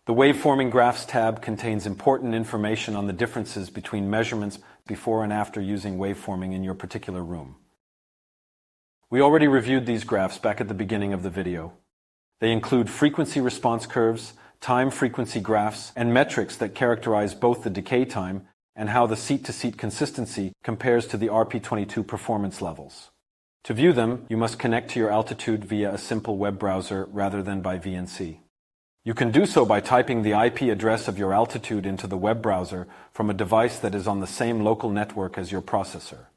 The Waveforming Graphs tab contains important information on the differences between measurements before and after using waveforming in your particular room. We already reviewed these graphs back at the beginning of the video. They include frequency response curves, time frequency graphs, and metrics that characterize both the decay time and how the seat-to-seat consistency compares to the RP22 performance levels. To view them, you must connect to your altitude via a simple web browser rather than by VNC. You can do so by typing the IP address of your altitude into the web browser from a device that is on the same local network as your processor.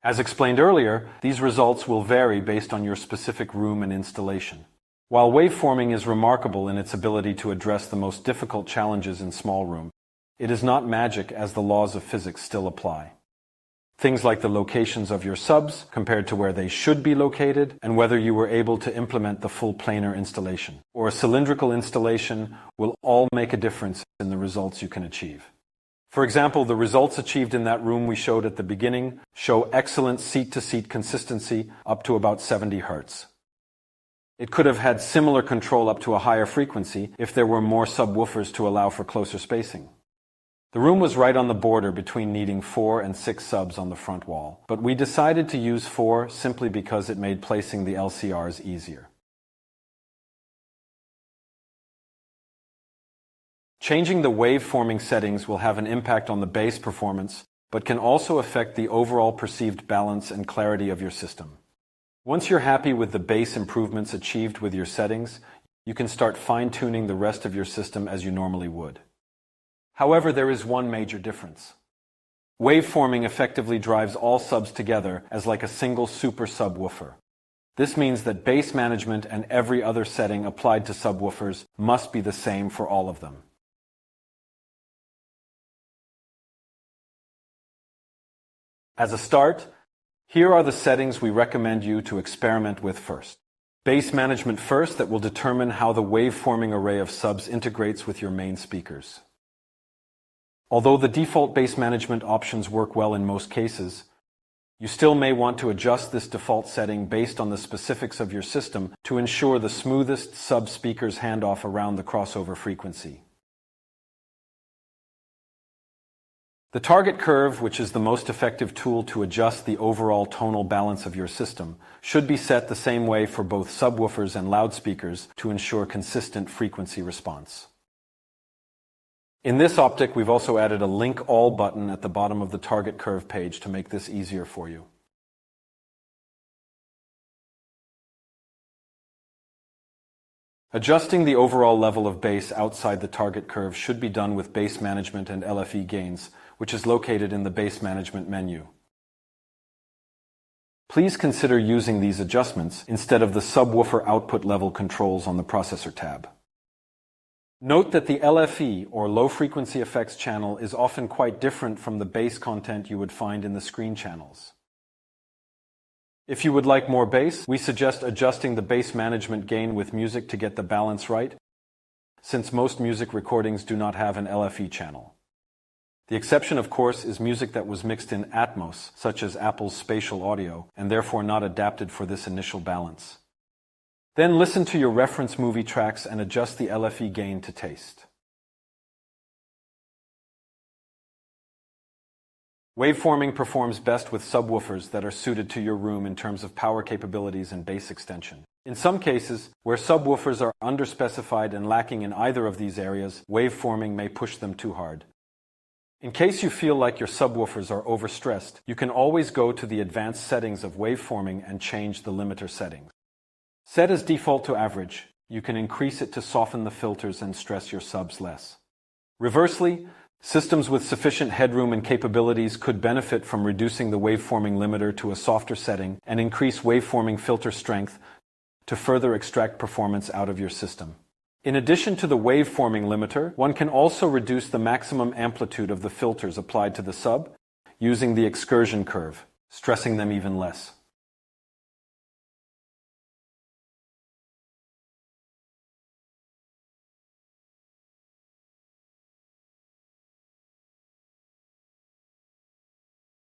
As explained earlier, these results will vary based on your specific room and installation. While waveforming is remarkable in its ability to address the most difficult challenges in small room, it is not magic as the laws of physics still apply. Things like the locations of your subs compared to where they should be located and whether you were able to implement the full planar installation or a cylindrical installation will all make a difference in the results you can achieve. For example, the results achieved in that room we showed at the beginning show excellent seat-to-seat consistency up to about 70 Hz. It could have had similar control up to a higher frequency if there were more subwoofers to allow for closer spacing. The room was right on the border between needing 4 and 6 subs on the front wall, but we decided to use 4 simply because it made placing the LCRs easier. Changing the waveforming settings will have an impact on the bass performance, but can also affect the overall perceived balance and clarity of your system. Once you're happy with the bass improvements achieved with your settings, you can start fine-tuning the rest of your system as you normally would. However, there is one major difference. Waveforming effectively drives all subs together as like a single super subwoofer. This means that bass management and every other setting applied to subwoofers must be the same for all of them. As a start, here are the settings we recommend you to experiment with first. Bass management first, that will determine how the waveforming array of subs integrates with your main speakers. Although the default bass management options work well in most cases, you still may want to adjust this default setting based on the specifics of your system to ensure the smoothest sub-speakers handoff around the crossover frequency. The target curve, which is the most effective tool to adjust the overall tonal balance of your system, should be set the same way for both subwoofers and loudspeakers to ensure consistent frequency response. In this optic, we've also added a Link All button at the bottom of the target curve page to make this easier for you. Adjusting the overall level of bass outside the target curve should be done with bass management and LFE gains, which is located in the bass management menu. Please consider using these adjustments instead of the subwoofer output level controls on the processor tab. Note that the LFE, or low frequency effects channel, is often quite different from the bass content you would find in the screen channels. If you would like more bass, we suggest adjusting the bass management gain with music to get the balance right, since most music recordings do not have an LFE channel. The exception, of course, is music that was mixed in Atmos, such as Apple's spatial audio, and therefore not adapted for this initial balance. Then listen to your reference movie tracks and adjust the LFE gain to taste. Waveforming performs best with subwoofers that are suited to your room in terms of power capabilities and bass extension. In some cases, where subwoofers are underspecified and lacking in either of these areas, waveforming may push them too hard. In case you feel like your subwoofers are overstressed, you can always go to the advanced settings of waveforming and change the limiter settings. Set as default to average, you can increase it to soften the filters and stress your subs less. Reversely, systems with sufficient headroom and capabilities could benefit from reducing the waveforming limiter to a softer setting and increase waveforming filter strength to further extract performance out of your system. In addition to the waveforming limiter, one can also reduce the maximum amplitude of the filters applied to the sub using the excursion curve, stressing them even less.